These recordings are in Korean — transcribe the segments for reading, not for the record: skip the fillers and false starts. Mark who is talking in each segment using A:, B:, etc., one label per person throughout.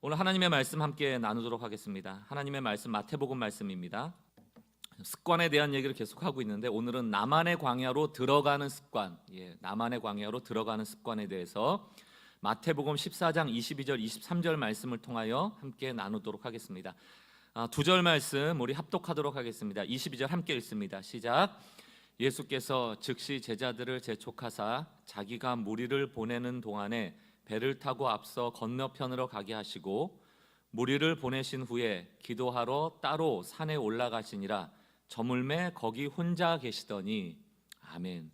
A: 오늘 하나님의 말씀 함께 나누도록 하겠습니다. 하나님의 말씀 마태복음 말씀입니다. 습관에 대한 얘기를 계속하고 있는데 오늘은 나만의 광야로 들어가는 습관, 나만의 광야로 들어가는 습관에 대해서 마태복음 14장 22절 23절 말씀을 통하여 함께 나누도록 하겠습니다. 두 절 말씀 우리 합독하도록 하겠습니다. 22절 함께 읽습니다. 시작. 예수께서 즉시 제자들을 재촉하사 자기가 무리를 보내는 동안에 배를 타고 앞서 건너편으로 가게 하시고 무리를 보내신 후에 기도하러 따로 산에 올라가시니라. 저물매 거기 혼자 계시더니. 아멘.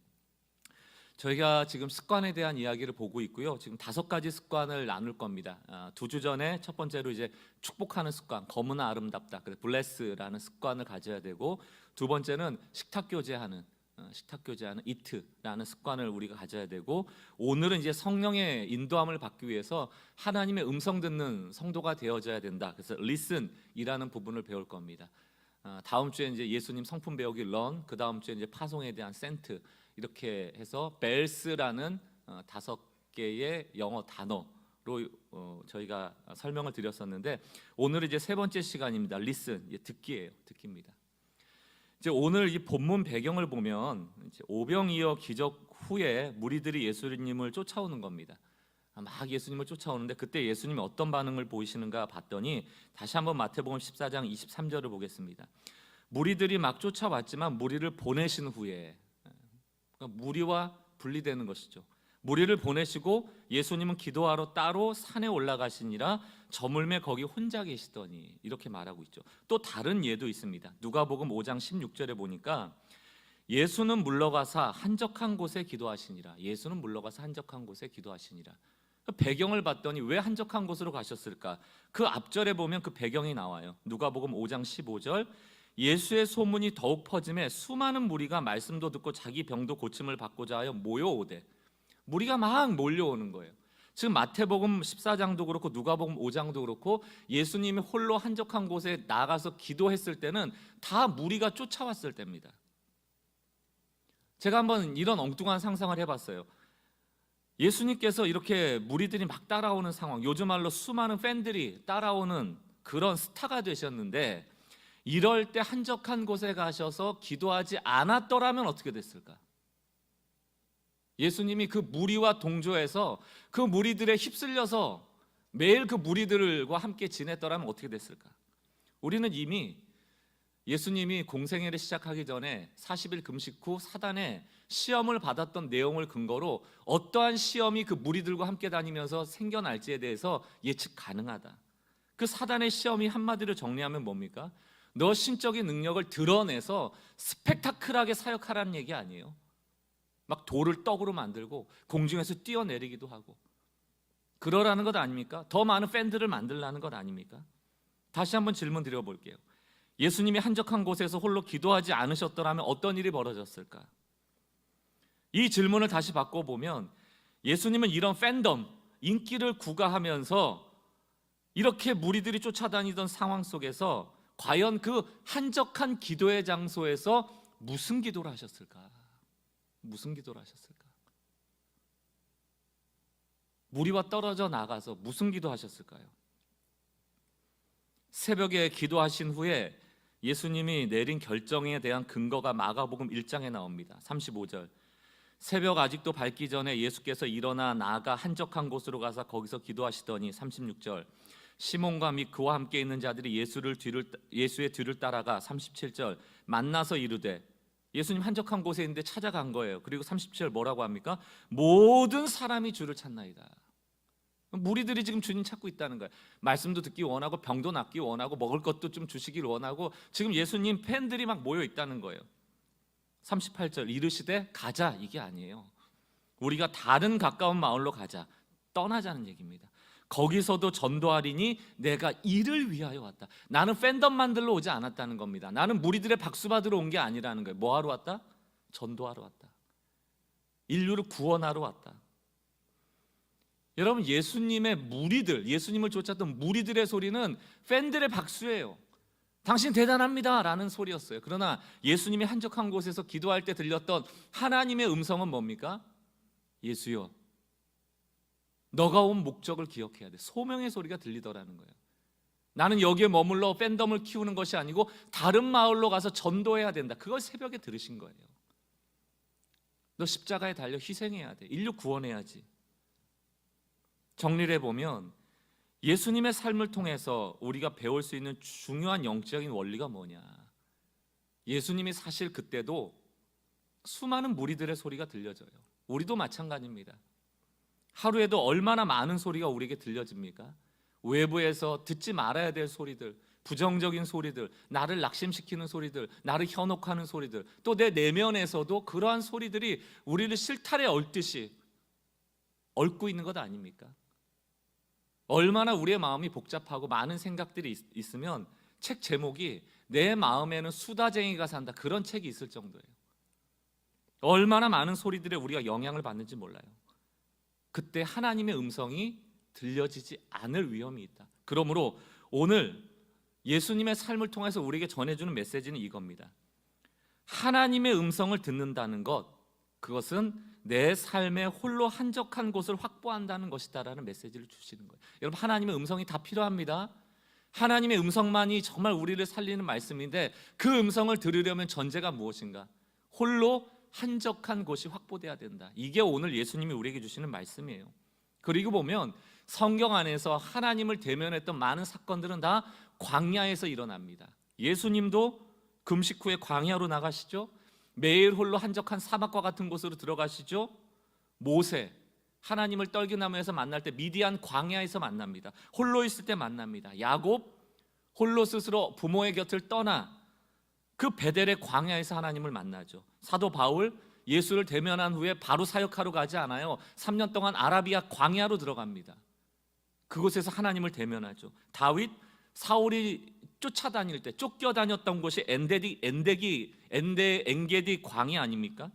A: 저희가 지금 습관에 대한 이야기를 보고 있고요. 지금 5가지 습관을 나눌 겁니다. 두 주 전에 첫 번째로 이제 축복하는 습관, 검으나 아름답다, 그래서 블레스라는 습관을 가져야 되고, 두 번째는 식탁 교제하는 이트라는 습관을 우리가 가져야 되고, 오늘은 이제 성령의 인도함을 받기 위해서 하나님의 음성 듣는 성도가 되어져야 된다. 그래서 listen이라는 부분을 배울 겁니다. 다음 주에 이제 예수님 성품 배우기 런, 그 다음 주에 이제 파송에 대한 센트, 이렇게 해서 벨스라는 5개의 영어 단어로 저희가 설명을 드렸었는데, 오늘 이제 세 번째 시간입니다. listen, 듣기예요. 듣기입니다. 이제 오늘 이 본문 배경을 보면 이제 오병이어 기적 후에 무리들이 예수님을 쫓아오는 겁니다. 막 예수님을 쫓아오는데 그때 예수님이 어떤 반응을 보이시는가 봤더니, 다시 한번 마태복음 14장 23절을 보겠습니다. 무리들이 막 쫓아왔지만 무리를 보내신 후에, 그러니까 무리와 분리되는 것이죠. 무리를 보내시고 예수님은 기도하러 따로 산에 올라가시니라. 저물매 거기 혼자 계시더니, 이렇게 말하고 있죠. 또 다른 예도 있습니다. 누가복음 5장 16절에 보니까 예수는 물러가사 한적한 곳에 기도하시니라. 예수는 물러가서 한적한 곳에 기도하시니라. 배경을 봤더니 왜 한적한 곳으로 가셨을까? 그 앞절에 보면 그 배경이 나와요. 누가복음 5장 15절, 예수의 소문이 더욱 퍼짐에 수많은 무리가 말씀도 듣고 자기 병도 고침을 받고자 하여 모여오되, 무리가 막 몰려오는 거예요. 지금 마태복음 14장도 그렇고 누가복음 5장도 그렇고 예수님이 홀로 한적한 곳에 나가서 기도했을 때는 다 무리가 쫓아왔을 때입니다. 제가 한번 이런 엉뚱한 상상을 해봤어요. 예수님께서 이렇게 무리들이 막 따라오는 상황, 요즘 말로 수많은 팬들이 따라오는 그런 스타가 되셨는데, 이럴 때 한적한 곳에 가셔서 기도하지 않았더라면 어떻게 됐을까? 예수님이 그 무리와 동조해서 그 무리들에 휩쓸려서 매일 그 무리들과 함께 지냈더라면 어떻게 됐을까? 우리는 이미 예수님이 공생애를 시작하기 전에 40일 금식 후 사단의 시험을 받았던 내용을 근거로 어떠한 시험이 그 무리들과 함께 다니면서 생겨날지에 대해서 예측 가능하다. 그 사단의 시험이 한마디로 정리하면 뭡니까? 너 신적인 능력을 드러내서 스펙타클하게 사역하라는 얘기 아니에요. 막 돌을 떡으로 만들고 공중에서 뛰어내리기도 하고 그러라는 것 아닙니까? 더 많은 팬들을 만들라는 것 아닙니까? 다시 한번 질문 드려볼게요. 예수님이 한적한 곳에서 홀로 기도하지 않으셨더라면 어떤 일이 벌어졌을까? 이 질문을 다시 바꿔보면, 예수님은 이런 팬덤, 인기를 구가하면서 이렇게 무리들이 쫓아다니던 상황 속에서 과연 그 한적한 기도의 장소에서 무슨 기도를 하셨을까? 무슨 기도를 하셨을까? 무리와 떨어져 나가서 무슨 기도 하셨을까요? 새벽에 기도하신 후에 예수님이 내린 결정에 대한 근거가 마가복음 1장에 나옵니다. 35절. 새벽 아직도 밝기 전에 예수께서 일어나 나아가 한적한 곳으로 가서 거기서 기도하시더니. 36절. 시몬과 및 그와 함께 있는 자들이 예수의 뒤를 따라가. 37절. 만나서 이르되, 예수님 한적한 곳에 있는데 찾아간 거예요. 그리고 37절 뭐라고 합니까? 모든 사람이 주를 찾나이다. 무리들이 지금 주님 찾고 있다는 거예요. 말씀도 듣기 원하고 병도 낫기 원하고 먹을 것도 좀 주시길 원하고 지금 예수님 팬들이 막 모여 있다는 거예요. 38절 이르시되 가자, 이게 아니에요. 우리가 다른 가까운 마을로 가자, 떠나자는 얘기입니다. 거기서도 전도하리니 내가 이를 위하여 왔다. 나는 팬덤 만들러 오지 않았다는 겁니다. 나는 무리들의 박수 받으러 온 게 아니라는 거예요. 뭐 하러 왔다? 전도하러 왔다. 인류를 구원하러 왔다. 여러분, 예수님의 무리들, 예수님을 쫓았던 무리들의 소리는 팬들의 박수예요. 당신 대단합니다 라는 소리였어요. 그러나 예수님이 한적한 곳에서 기도할 때 들렸던 하나님의 음성은 뭡니까? 예수여, 너가 온 목적을 기억해야 돼. 소명의 소리가 들리더라는 거예요. 나는 여기에 머물러 팬덤을 키우는 것이 아니고 다른 마을로 가서 전도해야 된다. 그걸 새벽에 들으신 거예요. 너 십자가에 달려 희생해야 돼. 인류 구원해야지. 정리를 해보면 예수님의 삶을 통해서 우리가 배울 수 있는 중요한 영적인 원리가 뭐냐. 예수님이 사실 그때도 수많은 무리들의 소리가 들려져요. 우리도 마찬가지입니다. 하루에도 얼마나 많은 소리가 우리에게 들려집니까? 외부에서 듣지 말아야 될 소리들, 부정적인 소리들, 나를 낙심시키는 소리들, 나를 현혹하는 소리들, 또 내 내면에서도 그러한 소리들이 우리를 실타래 얽듯이 얽고 있는 것 아닙니까? 얼마나 우리의 마음이 복잡하고 많은 생각들이 있으면 책 제목이 내 마음에는 수다쟁이가 산다, 그런 책이 있을 정도예요. 얼마나 많은 소리들에 우리가 영향을 받는지 몰라요. 그때 하나님의 음성이 들려지지 않을 위험이 있다. 그러므로 오늘 예수님의 삶을 통해서 우리에게 전해주는 메시지는 이겁니다. 하나님의 음성을 듣는다는 것, 그것은 내 삶의 홀로 한적한 곳을 확보한다는 것이다라는 메시지를 주시는 거예요. 여러분, 하나님의 음성이 다 필요합니다. 하나님의 음성만이 정말 우리를 살리는 말씀인데, 그 음성을 들으려면 전제가 무엇인가? 홀로 한적한 곳이 확보돼야 된다. 이게 오늘 예수님이 우리에게 주시는 말씀이에요. 그리고 보면 성경 안에서 하나님을 대면했던 많은 사건들은 다 광야에서 일어납니다. 예수님도 금식 후에 광야로 나가시죠. 매일 홀로 한적한 사막과 같은 곳으로 들어가시죠. 모세, 하나님을 떨기나무에서 만날 때 미디안 광야에서 만납니다. 홀로 있을 때 만납니다. 야곱, 홀로 스스로 부모의 곁을 떠나 그 베델의 광야에서 하나님을 만나죠. 사도 바울, 예수를 대면한 후에 바로 사역하러 가지 않아요. 3년 동안 아라비아 광야로 들어갑니다. 그곳에서 하나님을 대면하죠. 다윗, 사울이 쫓아다닐 때 쫓겨다녔던 곳이 엔게디 광야 아닙니까?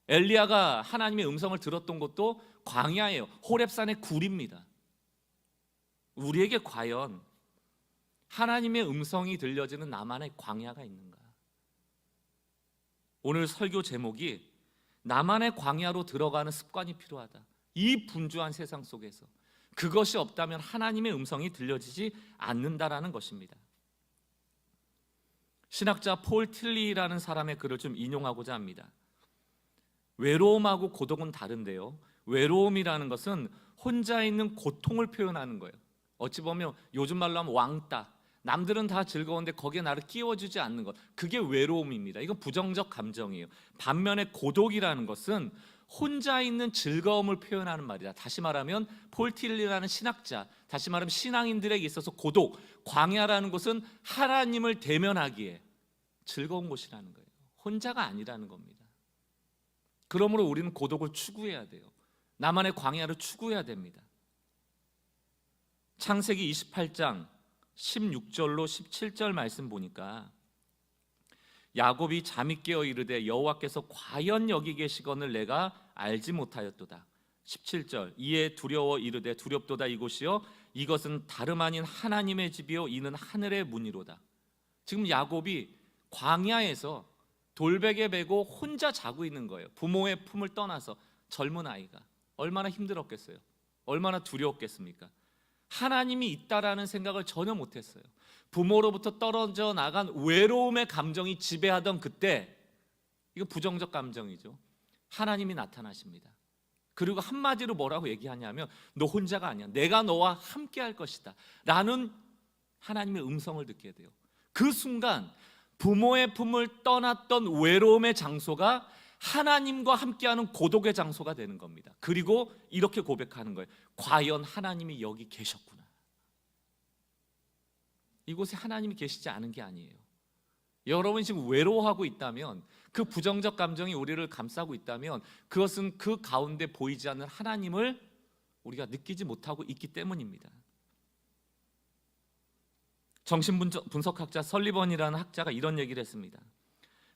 A: 엘리야가 하나님의 음성을 들었던 곳도 광야예요. 호렙산의 굴입니다. 우리에게 과연 하나님의 음성이 들려지는 나만의 광야가 있는가? 오늘 설교 제목이 나만의 광야로 들어가는 습관이 필요하다. 이 분주한 세상 속에서 그것이 없다면 하나님의 음성이 들려지지 않는다라는 것입니다. 신학자 폴 틸리라는 사람의 글을 좀 인용하고자 합니다. 외로움하고 고독은 다른데요, 외로움이라는 것은 혼자 있는 고통을 표현하는 거예요. 어찌 보면 요즘 말로 하면 왕따, 남들은 다 즐거운데 거기에 나를 끼워주지 않는 것, 그게 외로움입니다. 이건 부정적 감정이에요. 반면에 고독이라는 것은 혼자 있는 즐거움을 표현하는 말이다. 다시 말하면 폴 틸리라는 신학자, 다시 말하면 신앙인들에게 있어서 고독, 광야라는 곳은 하나님을 대면하기에 즐거운 곳이라는 거예요. 혼자가 아니라는 겁니다. 그러므로 우리는 고독을 추구해야 돼요. 나만의 광야를 추구해야 됩니다. 창세기 28장 16절로 17절 말씀 보니까 야곱이 잠이 깨어 이르되 여호와께서 과연 여기 계시거늘 내가 알지 못하였도다. 17절 이에 두려워 이르되 두렵도다 이곳이요 이것은 다름 아닌 하나님의 집이요 이는 하늘의 문이로다. 지금 야곱이 광야에서 돌베개 베고 혼자 자고 있는 거예요. 부모의 품을 떠나서. 젊은 아이가 얼마나 힘들었겠어요. 얼마나 두려웠겠습니까? 하나님이 있다라는 생각을 전혀 못했어요. 부모로부터 떨어져 나간 외로움의 감정이 지배하던 그때, 이거 부정적 감정이죠. 하나님이 나타나십니다. 그리고 한마디로 뭐라고 얘기하냐면 너 혼자가 아니야, 내가 너와 함께 할 것이다 라는 하나님의 음성을 듣게 돼요. 그 순간 부모의 품을 떠났던 외로움의 장소가 하나님과 함께하는 고독의 장소가 되는 겁니다. 그리고 이렇게 고백하는 거예요. 과연 하나님이 여기 계셨구나. 이곳에 하나님이 계시지 않은 게 아니에요. 여러분이 지금 외로워하고 있다면, 그 부정적 감정이 우리를 감싸고 있다면 그것은 그 가운데 보이지 않는 하나님을 우리가 느끼지 못하고 있기 때문입니다. 정신분석학자 설리번이라는 학자가 이런 얘기를 했습니다.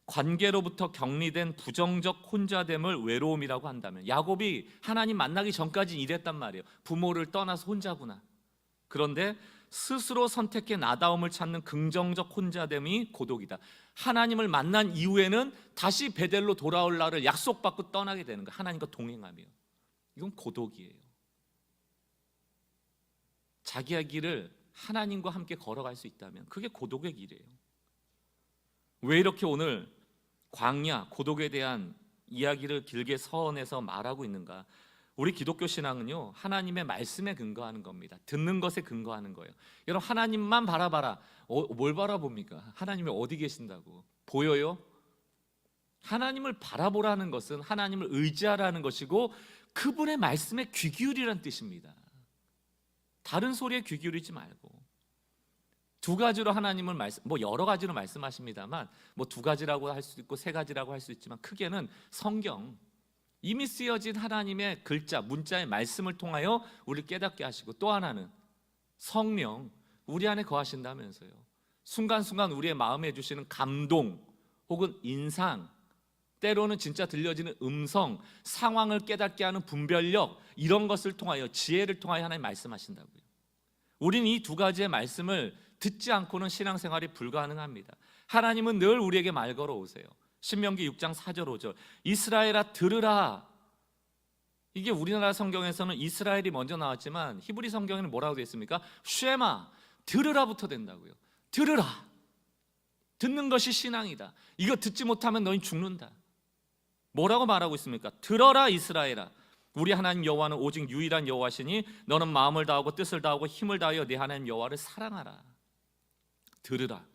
A: 관계로부터 격리된 부정적 혼자됨을 외로움이라고 한다면, 야곱이 하나님 만나기 전까지 이랬단 말이에요. 부모를 떠나서 혼자구나. 그런데 스스로 선택해 나다움을 찾는 긍정적 혼자됨이 고독이다. 하나님을 만난 이후에는 다시 베델로 돌아올 날을 약속받고 떠나게 되는 거예요. 하나님과 동행하며. 이건 고독이에요. 자기의 길을 하나님과 함께 걸어갈 수 있다면 그게 고독의 길이에요. 왜 이렇게 오늘 광야, 고독에 대한 이야기를 길게 서원해서 말하고 있는가? 우리 기독교 신앙은요, 하나님의 말씀에 근거하는 겁니다. 듣는 것에 근거하는 거예요. 여러분, 하나님만 바라봐라. 뭘 바라봅니까? 하나님이 어디 계신다고? 보여요? 하나님을 바라보라는 것은 하나님을 의지하라는 것이고 그분의 말씀에 귀 기울이라는 뜻입니다. 다른 소리에 귀 기울이지 말고. 두 가지로 하나님을 여러 가지로 말씀하십니다만 두 가지라고 할 수 있고 세 가지라고 할 수 있지만 크게는 성경, 이미 쓰여진 하나님의 글자, 문자의 말씀을 통하여 우리를 깨닫게 하시고, 또 하나는 성령, 우리 안에 거하신다면서요. 순간순간 우리의 마음에 주시는 감동 혹은 인상, 때로는 진짜 들려지는 음성, 상황을 깨닫게 하는 분별력, 이런 것을 통하여, 지혜를 통하여 하나님 말씀하신다고요. 우리는 이 두 가지의 말씀을 듣지 않고는 신앙생활이 불가능합니다. 하나님은 늘 우리에게 말 걸어오세요. 신명기 6장 4절 5절, 이스라엘아 들으라. 이게 우리나라 성경에서는 이스라엘이 먼저 나왔지만 히브리 성경에는 뭐라고 되어 있습니까? 쉐마, 들으라부터 된다고요. 들으라. 듣는 것이 신앙이다. 이거 듣지 못하면 너희 죽는다. 뭐라고 말하고 있습니까? 들어라 이스라엘아, 우리 하나님 여호와는 오직 유일한 여호와시니 너는 마음을 다하고 뜻을 다하고 힘을 다하여 네 하나님 여호와를 사랑하라. 들으라.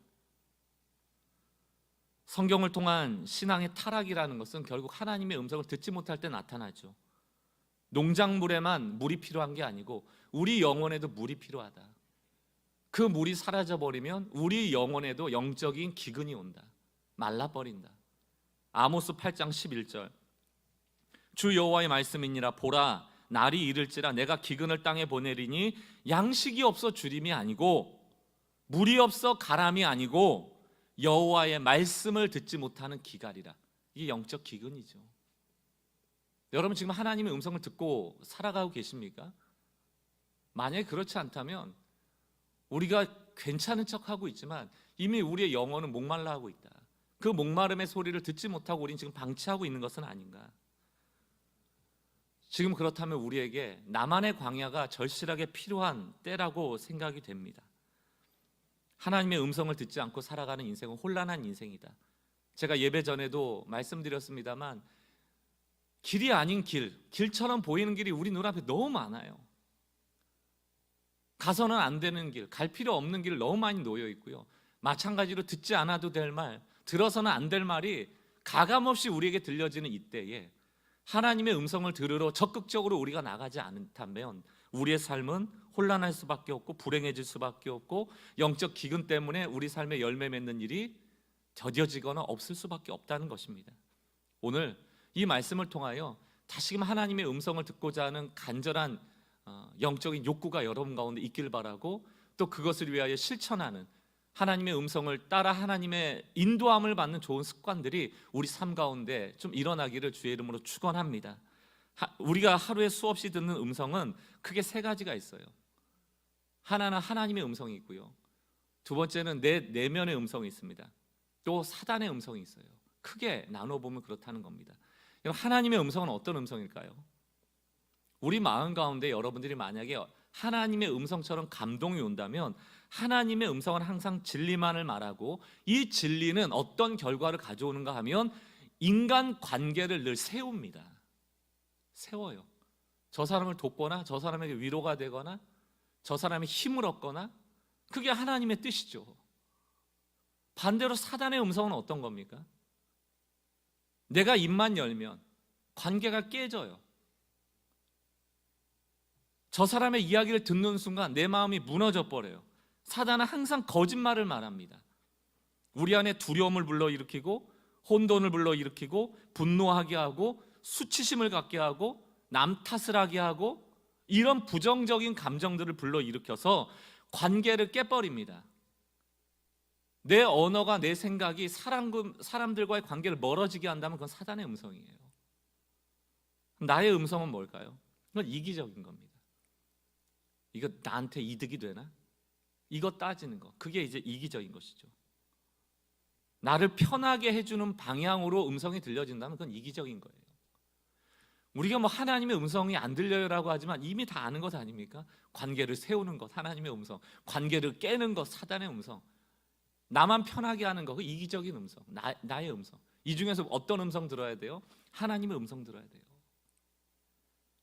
A: 성경을 통한 신앙의 타락이라는 것은 결국 하나님의 음성을 듣지 못할 때 나타나죠. 농작물에만 물이 필요한 게 아니고 우리 영혼에도 물이 필요하다. 그 물이 사라져버리면 우리 영혼에도 영적인 기근이 온다. 말라버린다. 아모스 8장 11절, 주 여호와의 말씀이니라. 보라, 날이 이를지라 내가 기근을 땅에 보내리니 양식이 없어 주림이 아니고 물이 없어 가람이 아니고 여호와의 말씀을 듣지 못하는 기갈이라. 이게 영적 기근이죠. 여러분, 지금 하나님의 음성을 듣고 살아가고 계십니까? 만약에 그렇지 않다면 우리가 괜찮은 척하고 있지만 이미 우리의 영혼은 목말라 하고 있다. 그 목마름의 소리를 듣지 못하고 우리는 지금 방치하고 있는 것은 아닌가? 지금 그렇다면 우리에게 나만의 광야가 절실하게 필요한 때라고 생각이 됩니다. 하나님의 음성을 듣지 않고 살아가는 인생은 혼란한 인생이다. 제가 예배 전에도 말씀드렸습니다만 길이 아닌 길처럼 보이는 길이 우리 눈앞에 너무 많아요. 가서는 안 되는 길, 갈 필요 없는 길 너무 많이 놓여 있고요. 마찬가지로 듣지 않아도 될 말, 들어서는 안 될 말이 가감없이 우리에게 들려지는 이때에 하나님의 음성을 들으러 적극적으로 우리가 나가지 않다면 우리의 삶은 혼란할 수밖에 없고 불행해질 수밖에 없고 영적 기근 때문에 우리 삶에 열매 맺는 일이 더뎌지거나 없을 수밖에 없다는 것입니다. 오늘 이 말씀을 통하여 다시금 하나님의 음성을 듣고자 하는 간절한 영적인 욕구가 여러분 가운데 있길 바라고, 또 그것을 위하여 실천하는, 하나님의 음성을 따라 하나님의 인도함을 받는 좋은 습관들이 우리 삶 가운데 좀 일어나기를 주의 이름으로 축원합니다. 우리가 하루에 수없이 듣는 음성은 크게 세 가지가 있어요. 하나는 하나님의 음성이 있고요, 두 번째는 내 내면의 음성이 있습니다. 또 사단의 음성이 있어요. 크게 나눠보면 그렇다는 겁니다. 하나님의 음성은 어떤 음성일까요? 우리 마음 가운데 여러분들이 만약에 하나님의 음성처럼 감동이 온다면 하나님의 음성은 항상 진리만을 말하고, 이 진리는 어떤 결과를 가져오는가 하면 인간 관계를 늘 세웁니다. 세워요. 저 사람을 돕거나 저 사람에게 위로가 되거나 저 사람의 힘을 얻거나, 그게 하나님의 뜻이죠. 반대로 사단의 음성은 어떤 겁니까? 내가 입만 열면 관계가 깨져요. 저 사람의 이야기를 듣는 순간 내 마음이 무너져 버려요. 사단은 항상 거짓말을 말합니다. 우리 안에 두려움을 불러일으키고 혼돈을 불러일으키고 분노하게 하고 수치심을 갖게 하고 남 탓을 하게 하고 이런 부정적인 감정들을 불러일으켜서 관계를 깨버립니다. 내 언어가, 내 생각이 사람들과의 관계를 멀어지게 한다면 그건 사단의 음성이에요. 나의 음성은 뭘까요? 그건 이기적인 겁니다. 이거 나한테 이득이 되나? 이거 따지는 거, 그게 이제 이기적인 것이죠. 나를 편하게 해주는 방향으로 음성이 들려진다면 그건 이기적인 거예요. 우리가 뭐 하나님의 음성이 안 들려요라고 하지만 이미 다 아는 것 아닙니까? 관계를 세우는 것 하나님의 음성, 관계를 깨는 것 사단의 음성, 나만 편하게 하는 거 그 이기적인 음성, 나의 음성. 이 중에서 어떤 음성 들어야 돼요? 하나님의 음성 들어야 돼요.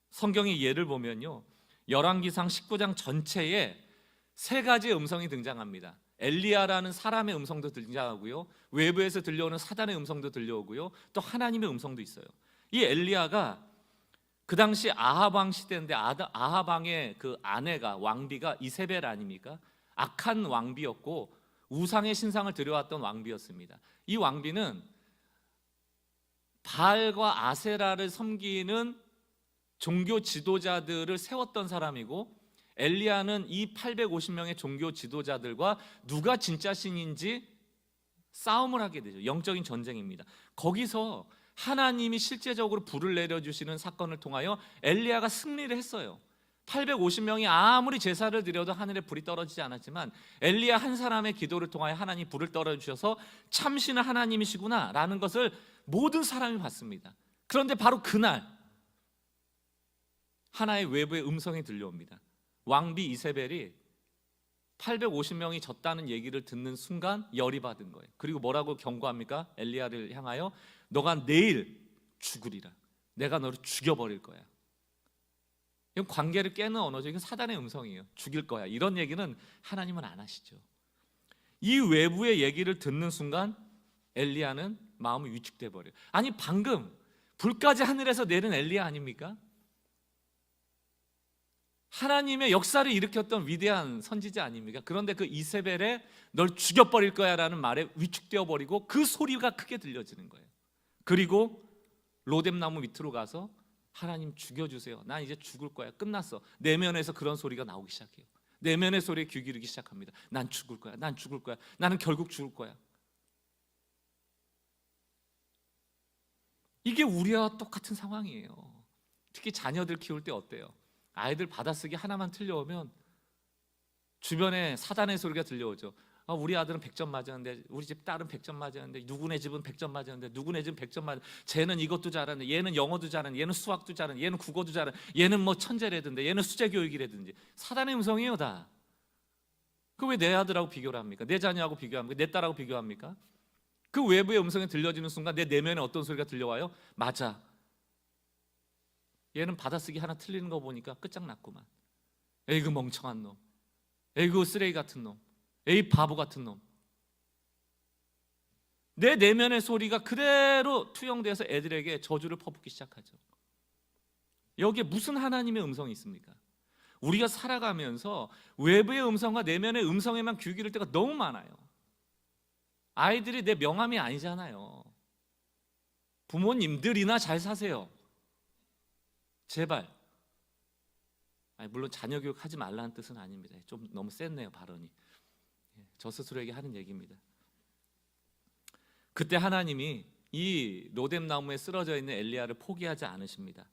A: 성경의 예를 보면요, 열왕기상 19장 전체에 세 가지의 음성이 등장합니다. 엘리야라는 사람의 음성도 등장하고요, 외부에서 들려오는 사단의 음성도 들려오고요, 또 하나님의 음성도 있어요. 이 엘리야가 그 당시 아합 왕 시대인데 아합 왕의 그 아내가 왕비가 이세벨 아닙니까? 악한 왕비였고 우상의 신상을 들여왔던 왕비였습니다. 이 왕비는 바알과 아세라를 섬기는 종교 지도자들을 세웠던 사람이고, 엘리야는 이 850명의 종교 지도자들과 누가 진짜 신인지 싸움을 하게 되죠. 영적인 전쟁입니다. 거기서 하나님이 실제적으로 불을 내려주시는 사건을 통하여 엘리야가 승리를 했어요. 850명이 아무리 제사를 드려도 하늘에 불이 떨어지지 않았지만 엘리야 한 사람의 기도를 통하여 하나님이 불을 떨어주셔서 참신은 하나님이시구나 라는 것을 모든 사람이 봤습니다. 그런데 바로 그날 하나의 외부의 음성이 들려옵니다. 왕비 이세벨이 850명이 졌다는 얘기를 듣는 순간 열이 받은 거예요. 그리고 뭐라고 경고합니까? 엘리야를 향하여 너가 내일 죽으리라. 내가 너를 죽여버릴 거야. 이건 관계를 깨는 언어죠. 이건 사단의 음성이에요. 죽일 거야. 이런 얘기는 하나님은 안 하시죠. 이 외부의 얘기를 듣는 순간 엘리야는 마음이 위축돼 버려요. 아니 방금 불까지 하늘에서 내린 엘리야 아닙니까? 하나님의 역사를 일으켰던 위대한 선지자 아닙니까? 그런데 그 이세벨에 널 죽여버릴 거야 라는 말에 위축되어 버리고 그 소리가 크게 들려지는 거예요. 그리고 로뎀나무 밑으로 가서 하나님 죽여주세요. 난 이제 죽을 거야. 끝났어. 내면에서 그런 소리가 나오기 시작해요. 내면의 소리에 귀 기울이기 시작합니다. 난 죽을 거야. 난 죽을 거야. 나는 결국 죽을 거야. 이게 우리와 똑같은 상황이에요. 특히 자녀들 키울 때 어때요? 아이들 받아쓰기 하나만 틀려오면 주변에 사단의 소리가 들려오죠. 우리 아들은 100점 맞았는데, 우리 집 딸은 100점 맞았는데, 누구네 집은 100점 맞았는데, 누구네 집은 100점 맞았는데, 쟤는 이것도 잘하는데, 얘는 영어도 잘하는데, 얘는 수학도 잘하는데, 얘는 국어도 잘하는데, 얘는 뭐 천재라든지, 얘는 수재교육이라든지. 사단의 음성이에요 다. 그 왜 내 아들하고 비교를 합니까? 내 자녀하고 비교합니까? 내 딸하고 비교합니까? 그 외부의 음성이 들려지는 순간 내 내면에 어떤 소리가 들려와요? 맞아, 얘는 받아쓰기 하나 틀리는 거 보니까 끝장났구만. 에이 그 멍청한 놈, 에이 그 쓰레기 같은 놈, 에이 바보 같은 놈. 내 내면의 소리가 그대로 투영돼서 애들에게 저주를 퍼붓기 시작하죠. 여기에 무슨 하나님의 음성이 있습니까? 우리가 살아가면서 외부의 음성과 내면의 음성에만 귀 기울일 때가 너무 많아요. 아이들이 내 명함이 아니잖아요. 부모님들이나 잘 사세요. 제발. 물론 자녀 교육 하지 말라는 뜻은 아닙니다. 좀 너무 셌네요 발언이. 저 스스로에게 하는 얘기입니다. 그때 하나님이 이 로뎀나무에 쓰러져 있는 엘리야를 포기하지 않으십니다.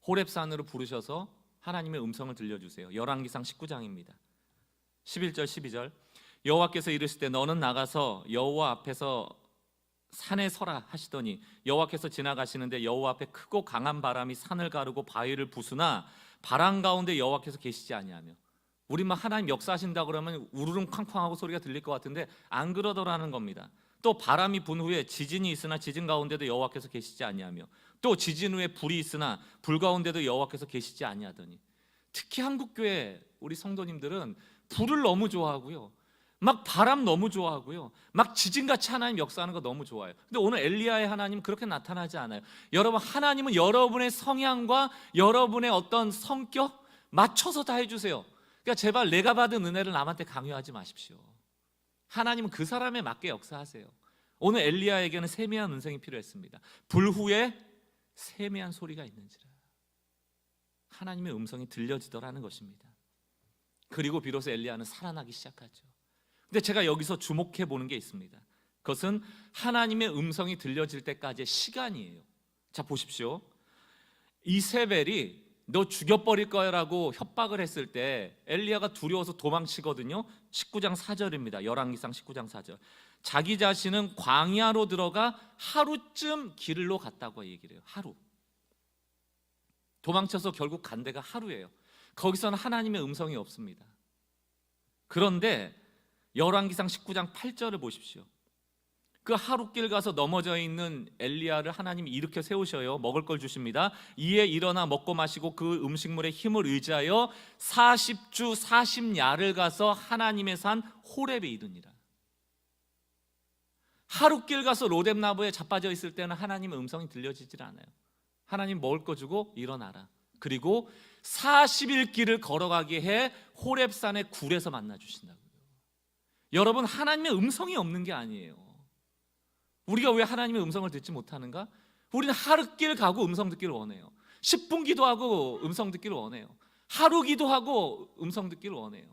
A: 호렙산으로 부르셔서 하나님의 음성을 들려주세요. 열왕기상 19장입니다. 11절 12절. 여호와께서 이르실 때 너는 나가서 여호와 앞에서 산에 서라 하시더니 여호와께서 지나가시는데 여호와 앞에 크고 강한 바람이 산을 가르고 바위를 부수나 바람 가운데 여호와께서 계시지 아니하며. 우리만 하나님 역사하신다 그러면 우르릉 쾅쾅하고 소리가 들릴 것 같은데 안 그러더라는 겁니다. 또 바람이 분 후에 지진이 있으나 지진 가운데도 여호와께서 계시지 아니하며, 또 지진 후에 불이 있으나 불 가운데도 여호와께서 계시지 아니하더니. 특히 한국교회 우리 성도님들은 불을 너무 좋아하고요, 막 바람 너무 좋아하고요, 막 지진같이 하나님 역사하는 거 너무 좋아해요. 근데 오늘 엘리야의 하나님은 그렇게 나타나지 않아요. 여러분, 하나님은 여러분의 성향과 여러분의 어떤 성격 맞춰서 다 해주세요. 그러니까 제발 내가 받은 은혜를 남한테 강요하지 마십시오. 하나님은 그 사람에 맞게 역사하세요. 오늘 엘리야에게는 세미한 음성이 필요했습니다. 불 후에 세미한 소리가 있는지라. 하나님의 음성이 들려지더라는 것입니다. 그리고 비로소 엘리야는 살아나기 시작하죠. 근데 제가 여기서 주목해 보는 게 있습니다. 그것은 하나님의 음성이 들려질 때까지의 시간이에요. 자 보십시오. 이세벨이 너 죽여버릴 거야라고 협박을 했을 때 엘리야가 두려워서 도망치거든요. 19장 4절입니다. 열왕기상 19장 4절. 자기 자신은 광야로 들어가 하루쯤 길로 갔다고 얘기를 해요. 하루. 도망쳐서 결국 간 데가 하루예요. 거기서는 하나님의 음성이 없습니다. 그런데 열왕기상 19장 8절을 보십시오. 그 하룻길 가서 넘어져 있는 엘리야를 하나님이 일으켜 세우셔요. 먹을 걸 주십니다. 이에 일어나 먹고 마시고 그 음식물의 힘을 의지하여 40주 40야를 가서 하나님의 산 호렙에 이르니라. 하룻길 가서 로뎀나무에 자빠져 있을 때는 하나님의 음성이 들려지질 않아요. 하나님 먹을 거 주고 일어나라. 그리고 40일 길을 걸어가게 해 호렙산의 굴에서 만나 주신다고요. 여러분, 하나님의 음성이 없는 게 아니에요. 우리가 왜 하나님의 음성을 듣지 못하는가? 우리는 하룻길 가고 음성 듣기를 원해요. 10분 기도하고 음성 듣기를 원해요. 하루 기도하고 음성 듣기를 원해요.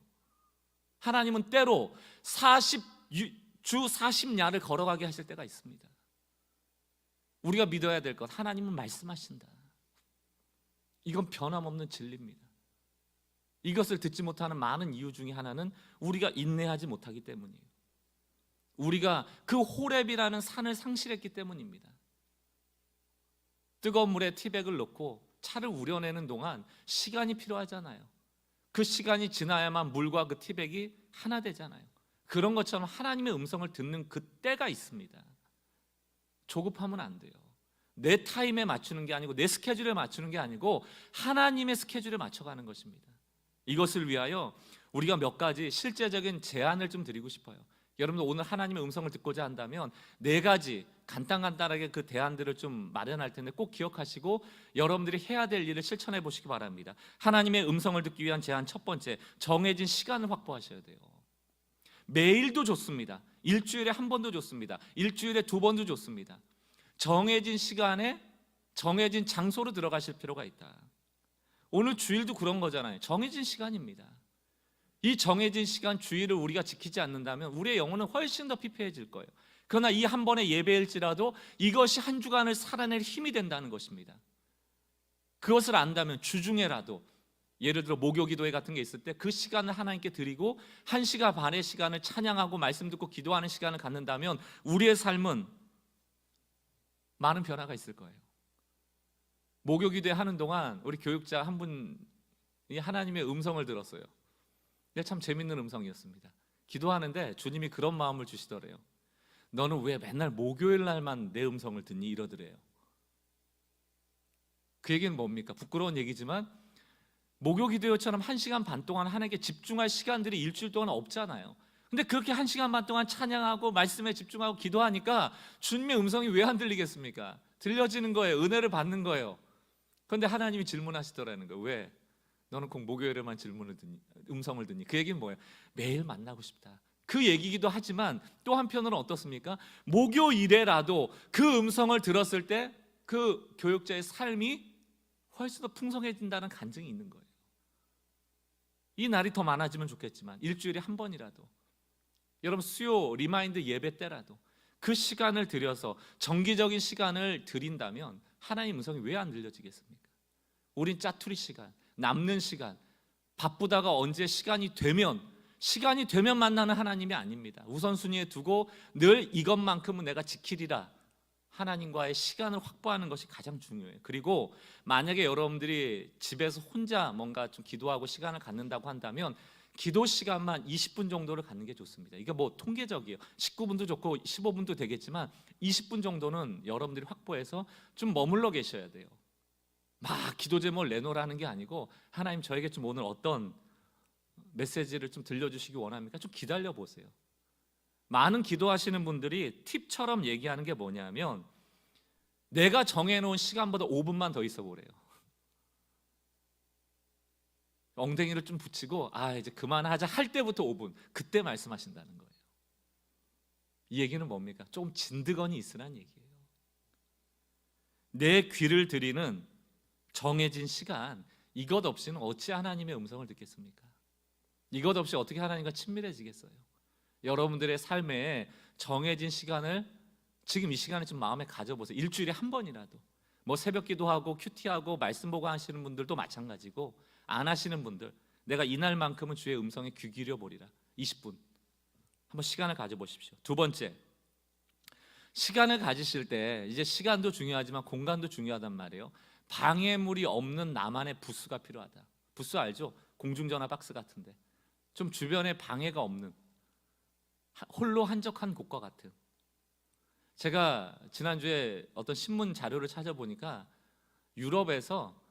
A: 하나님은 때로 40주 40야를 걸어가게 하실 때가 있습니다. 우리가 믿어야 될 것, 하나님은 말씀하신다. 이건 변함없는 진리입니다. 이것을 듣지 못하는 많은 이유 중에 하나는 우리가 인내하지 못하기 때문이에요. 우리가 그 호렙이라는 산을 상실했기 때문입니다. 뜨거운 물에 티백을 넣고 차를 우려내는 동안 시간이 필요하잖아요. 그 시간이 지나야만 물과 그 티백이 하나 되잖아요. 그런 것처럼 하나님의 음성을 듣는 그 때가 있습니다. 조급하면 안 돼요. 내 타임에 맞추는 게 아니고 내 스케줄에 맞추는 게 아니고 하나님의 스케줄에 맞춰가는 것입니다. 이것을 위하여 우리가 몇 가지 실제적인 제안을 좀 드리고 싶어요. 여러분들 오늘 하나님의 음성을 듣고자 한다면 4가지 간단하게 그 대안들을 좀 마련할 텐데 꼭 기억하시고 여러분들이 해야 될 일을 실천해 보시기 바랍니다. 하나님의 음성을 듣기 위한 제안 첫 번째, 정해진 시간을 확보하셔야 돼요. 매일도 좋습니다. 일주일에 한 번도 좋습니다. 일주일에 2번도 좋습니다. 정해진 시간에 정해진 장소로 들어가실 필요가 있다. 오늘 주일도 그런 거잖아요. 정해진 시간입니다. 이 정해진 시간 주일을 우리가 지키지 않는다면 우리의 영혼은 훨씬 더 피폐해질 거예요. 그러나 이 한 번의 예배일지라도 이것이 한 주간을 살아낼 힘이 된다는 것입니다. 그것을 안다면 주중에라도 예를 들어 목요기도회 같은 게 있을 때 그 시간을 하나님께 드리고 1시간 반의 시간을 찬양하고 말씀 듣고 기도하는 시간을 갖는다면 우리의 삶은 많은 변화가 있을 거예요. 목요기도회 하는 동안 우리 교육자 한 분이 하나님의 음성을 들었어요. 참 재밌는 음성이었습니다. 기도하는데 주님이 그런 마음을 주시더래요. 너는 왜 맨날 목요일 날만 내 음성을 듣니? 이러더래요. 그 얘기는 뭡니까? 부끄러운 얘기지만 목요기도회처럼 1시간 반 동안 하나님께 집중할 시간들이 일주일 동안 없잖아요. 근데 그렇게 1시간 반 동안 찬양하고 말씀에 집중하고 기도하니까 주님의 음성이 왜 안 들리겠습니까? 들려지는 거예요. 은혜를 받는 거예요. 그런데 하나님이 질문하시더라는 거예요. 왜? 너는 꼭 목요일에만 음성을 듣니? 그 얘기는 뭐예요? 매일 만나고 싶다. 그 얘기기도 하지만 또 한편으로는 어떻습니까? 목요일에라도 그 음성을 들었을 때 그 교육자의 삶이 훨씬 더 풍성해진다는 간증이 있는 거예요. 이 날이 더 많아지면 좋겠지만 일주일에 한 번이라도 여러분 수요 리마인드 예배 때라도 그 시간을 들여서 정기적인 시간을 드린다면 하나님의 음성이 왜 안 들려지겠습니까? 우린 짜투리 시간, 남는 시간, 바쁘다가 언제 시간이 되면 만나는 하나님이 아닙니다. 우선순위에 두고 늘 이것만큼은 내가 지키리라 하나님과의 시간을 확보하는 것이 가장 중요해요. 그리고 만약에 여러분들이 집에서 혼자 뭔가 좀 기도하고 시간을 갖는다고 한다면 기도 시간만 20분 정도를 갖는 게 좋습니다. 이게 뭐 통계적이에요. 19분도 좋고 15분도 되겠지만 20분 정도는 여러분들이 확보해서 좀 머물러 계셔야 돼요. 막 기도 제목을 내놓으라는 게 아니고 하나님 저에게 좀 오늘 어떤 메시지를 좀 들려주시기 원합니까? 좀 기다려 보세요. 많은 기도하시는 분들이 팁처럼 얘기하는 게 뭐냐면 내가 정해놓은 시간보다 5분만 더 있어 보래요. 엉덩이를 좀 붙이고 이제 그만하자 할 때부터 5분 그때 말씀하신다는 거예요. 이 얘기는 뭡니까? 조금 진드건이 있으란 얘기예요. 내 귀를 들이는 정해진 시간, 이것 없이는 어찌 하나님의 음성을 듣겠습니까? 이것 없이 어떻게 하나님과 친밀해지겠어요? 여러분들의 삶에 정해진 시간을 지금 이 시간에 좀 마음에 가져보세요. 일주일에 한 번이라도 뭐 새벽 기도하고 큐티하고 말씀 보고 하시는 분들도 마찬가지고 안 하시는 분들 내가 이날만큼은 주의 음성에 귀 기울여 보리라. 20분 한번 시간을 가져보십시오. 두 번째, 시간을 가지실 때 이제 시간도 중요하지만 공간도 중요하단 말이에요. 방해물이 없는 나만의 부스가 필요하다. 부스 알죠? 공중전화 박스 같은데 좀 주변에 방해가 없는, 홀로 한적한 곳과 같은. 제가 지난주에 어떤 신문 자료를 찾아보니까 유럽에서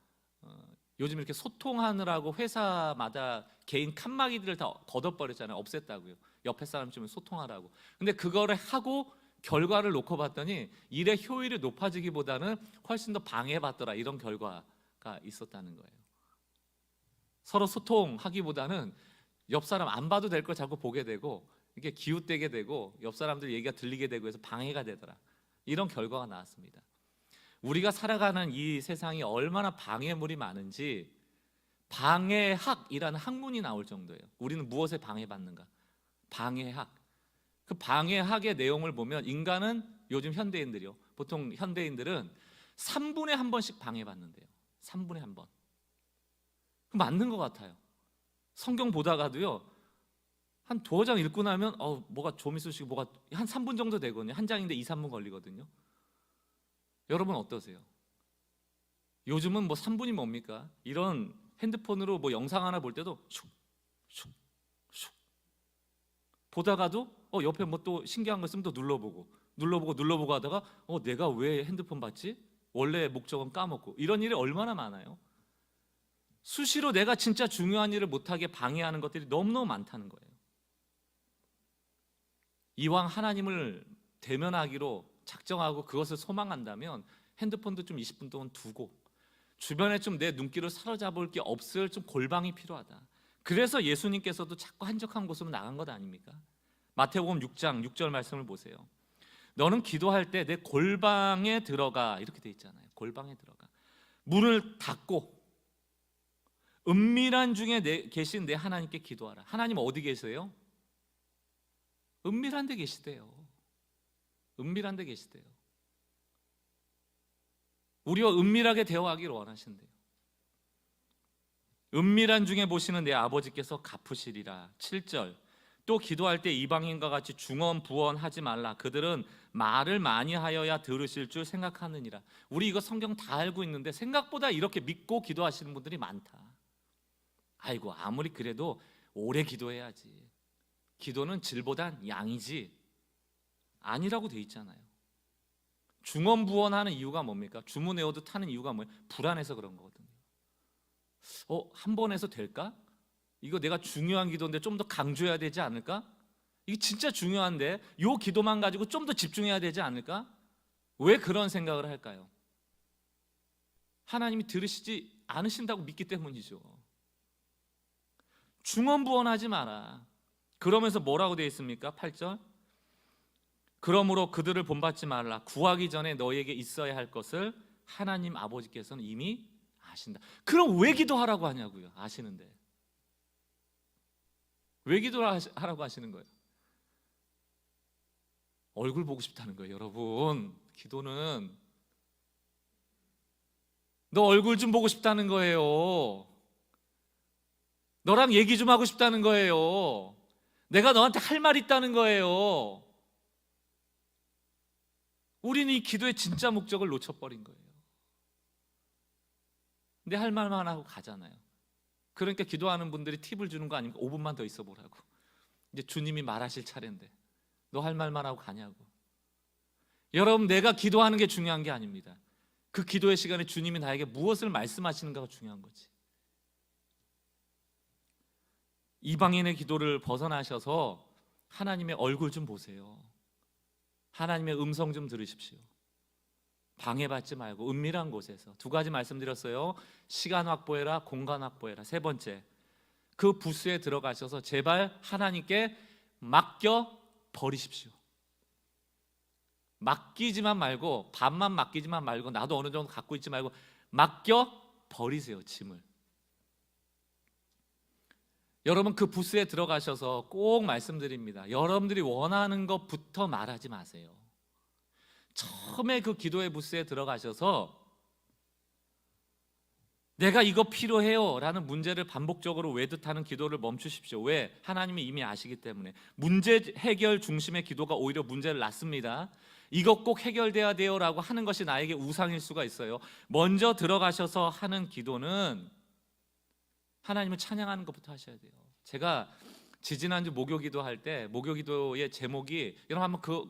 A: 요즘 이렇게 소통하느라고 회사마다 개인 칸막이들을 다 걷어버렸잖아요. 없앴다고요. 옆에 사람 좀 소통하라고. 근데 그거를 하고 결과를 놓고 봤더니 일의 효율이 높아지기보다는 훨씬 더 방해받더라, 이런 결과가 있었다는 거예요. 서로 소통하기보다는 옆 사람 안 봐도 될 걸 자꾸 보게 되고, 이게 기웃대게 되고 옆 사람들 얘기가 들리게 되고 해서 방해가 되더라, 이런 결과가 나왔습니다. 우리가 살아가는 이 세상이 얼마나 방해물이 많은지 방해학이라는 학문이 나올 정도예요. 우리는 무엇에 방해받는가? 방해학. 그 방해학의 내용을 보면 인간은, 요즘 현대인들이요, 보통 현대인들은 3분에 한 번씩 방해받는데요. 3분에 한 번. 맞는 것 같아요. 성경 보다가도요, 한 두어 장 읽고 나면 뭐가 좀 있으시고 뭐가 한 3분 정도 되거든요. 한 장인데 2, 3분 걸리거든요. 여러분 어떠세요? 요즘은 뭐 3분이 뭡니까? 이런 핸드폰으로 뭐 영상 하나 볼 때도 슉슉슉 보다가도 옆에 뭐 또 신기한 거 있으면 또 눌러보고 하다가 내가 왜 핸드폰 봤지? 원래 목적은 까먹고. 이런 일이 얼마나 많아요. 수시로 내가 진짜 중요한 일을 못하게 방해하는 것들이 너무너무 많다는 거예요. 이왕 하나님을 대면하기로 작정하고 그것을 소망한다면 핸드폰도 좀 20분 동안 두고 주변에 좀 내 눈길을 사로잡을 게 없을 좀 골방이 필요하다. 그래서 예수님께서도 자꾸 한적한 곳으로 나간 것 아닙니까? 마태복음 6장 6절 말씀을 보세요. 너는 기도할 때 내 골방에 들어가, 이렇게 돼 있잖아요. 골방에 들어가 문을 닫고 은밀한 중에 계신 내 하나님께 기도하라. 하나님 어디 계세요? 은밀한 데 계시대요. 은밀한 데 계시대요. 우리와 은밀하게 대화하기를 원하신대요. 은밀한 중에 보시는 내 아버지께서 갚으시리라. 7절. 또 기도할 때 이방인과 같이 중언부언하지 말라. 그들은 말을 많이 하여야 들으실 줄 생각하느니라. 우리 이거 성경 다 알고 있는데 생각보다 이렇게 믿고 기도하시는 분들이 많다. 아이고, 아무리 그래도 오래 기도해야지. 기도는 질보단 양이지. 아니라고 돼 있잖아요. 중언부언하는 이유가 뭡니까? 주문 외워도 하는 이유가 뭐예요? 불안해서 그런 거거든요. 한 번 해서 될까? 이거 내가 중요한 기도인데 좀 더 강조해야 되지 않을까? 이게 진짜 중요한데 이 기도만 가지고 좀 더 집중해야 되지 않을까? 왜 그런 생각을 할까요? 하나님이 들으시지 않으신다고 믿기 때문이죠. 중언부언하지 마라. 그러면서 뭐라고 되어 있습니까? 8절. 그러므로 그들을 본받지 말라. 구하기 전에 너희에게 있어야 할 것을 하나님 아버지께서는 이미 아신다. 그럼 왜 기도하라고 하냐고요. 아시는데 왜 기도하라고 하시는 거예요? 얼굴 보고 싶다는 거예요. 여러분, 기도는 너 얼굴 좀 보고 싶다는 거예요. 너랑 얘기 좀 하고 싶다는 거예요. 내가 너한테 할 말 있다는 거예요. 우리는 이 기도의 진짜 목적을 놓쳐버린 거예요. 근데 할 말만 하고 가잖아요. 그러니까 기도하는 분들이 팁을 주는 거 아닙니까? 5분만 더 있어 보라고. 이제 주님이 말하실 차례인데 너 할 말만 하고 가냐고. 여러분, 내가 기도하는 게 중요한 게 아닙니다. 그 기도의 시간에 주님이 나에게 무엇을 말씀하시는가가 중요한 거지. 이방인의 기도를 벗어나셔서 하나님의 얼굴 좀 보세요. 하나님의 음성 좀 들으십시오. 방해받지 말고 은밀한 곳에서. 두 가지 말씀드렸어요. 시간 확보해라, 공간 확보해라. 세 번째, 그 부스에 들어가셔서 제발 하나님께 맡겨 버리십시오. 맡기지만 말고, 반만 맡기지만 말고, 나도 어느 정도 갖고 있지 말고 맡겨 버리세요, 짐을. 여러분, 그 부스에 들어가셔서 꼭 말씀드립니다. 여러분들이 원하는 것부터 말하지 마세요. 처음에 그 기도의 부스에 들어가셔서 내가 이거 필요해요 라는 문제를 반복적으로 외듯하는 기도를 멈추십시오. 왜? 하나님이 이미 아시기 때문에. 문제 해결 중심의 기도가 오히려 문제를 낳습니다. 이것 꼭 해결돼야 돼요 라고 하는 것이 나에게 우상일 수가 있어요. 먼저 들어가셔서 하는 기도는 하나님을 찬양하는 것부터 하셔야 돼요. 제가 지지난주 목요기도 할 때 목요기도의 제목이, 여러분 한번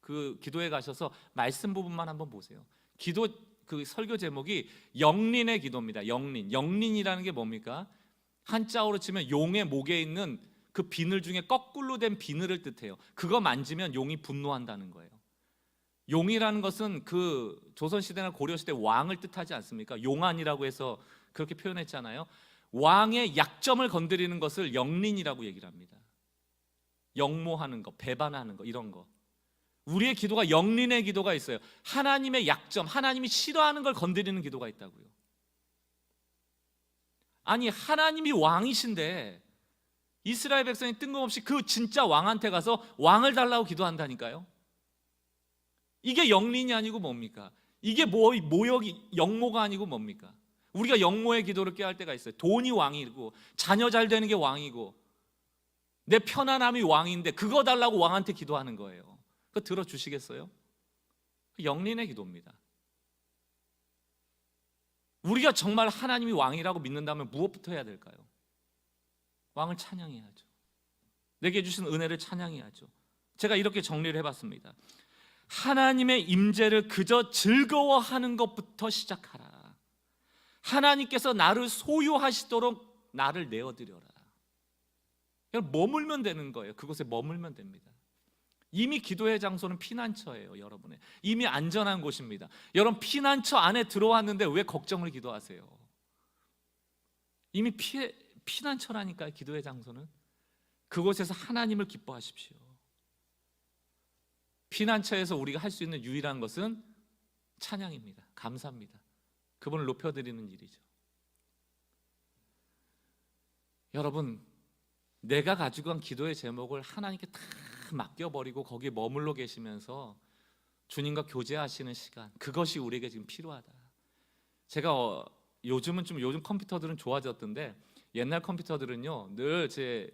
A: 그 기도에 가셔서 말씀 부분만 한번 보세요. 기도 그 설교 제목이 영린의 기도입니다. 영린이라는 게 뭡니까? 한자어로 치면 용의 목에 있는 그 비늘 중에 거꾸로 된 비늘을 뜻해요. 그거 만지면 용이 분노한다는 거예요. 용이라는 것은 그 조선시대나 고려시대 왕을 뜻하지 않습니까? 용안이라고 해서 그렇게 표현했잖아요. 왕의 약점을 건드리는 것을 영린이라고 얘기를 합니다. 역모하는 거, 배반하는 거, 이런 거. 우리의 기도가 영린의 기도가 있어요. 하나님의 약점, 하나님이 싫어하는 걸 건드리는 기도가 있다고요. 아니, 하나님이 왕이신데 이스라엘 백성이 뜬금없이 그 진짜 왕한테 가서 왕을 달라고 기도한다니까요. 이게 영린이 아니고 뭡니까? 이게 모욕이, 역모가 아니고 뭡니까? 우리가 역모의 기도를 꾀할 때가 있어요. 돈이 왕이고 자녀 잘 되는 게 왕이고 내 편안함이 왕인데 그거 달라고 왕한테 기도하는 거예요. 그거 들어주시겠어요? 영린의 기도입니다. 우리가 정말 하나님이 왕이라고 믿는다면 무엇부터 해야 될까요? 왕을 찬양해야죠. 내게 주신 은혜를 찬양해야죠. 제가 이렇게 정리를 해봤습니다. 하나님의 임재를 그저 즐거워하는 것부터 시작하라. 하나님께서 나를 소유하시도록 나를 내어드려라. 머물면 되는 거예요. 그곳에 머물면 됩니다. 이미 기도의 장소는 피난처예요. 여러분의 이미 안전한 곳입니다. 여러분, 피난처 안에 들어왔는데 왜 걱정을 기도하세요? 이미 피난처라니까요. 기도의 장소는 그곳에서 하나님을 기뻐하십시오. 피난처에서 우리가 할 수 있는 유일한 것은 찬양입니다. 감사합니다. 그분을 높여드리는 일이죠. 여러분, 내가 가지고 간 기도의 제목을 하나님께 다 맡겨버리고 거기에 머물러 계시면서 주님과 교제하시는 시간, 그것이 우리에게 지금 필요하다. 제가 요즘 컴퓨터들은 좋아졌던데 옛날 컴퓨터들은요, 늘 제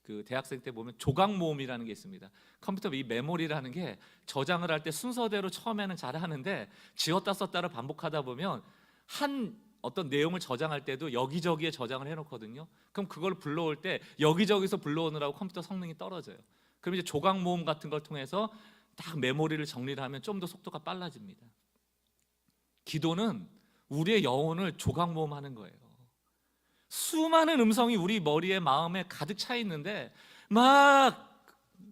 A: 그 대학생 때 보면 조각 모음이라는 게 있습니다. 컴퓨터 이 메모리라는 게 저장을 할 때 순서대로 처음에는 잘 하는데 지웠다 썼다를 반복하다 보면 한 어떤 내용을 저장할 때도 여기저기에 저장을 해놓거든요. 그럼 그걸 불러올 때 여기저기서 불러오느라고 컴퓨터 성능이 떨어져요. 그럼 이제 조각 모음 같은 걸 통해서 딱 메모리를 정리를 하면 좀 더 속도가 빨라집니다. 기도는 우리의 영혼을 조각 모음하는 거예요. 수많은 음성이 우리 머리에 마음에 가득 차 있는데 막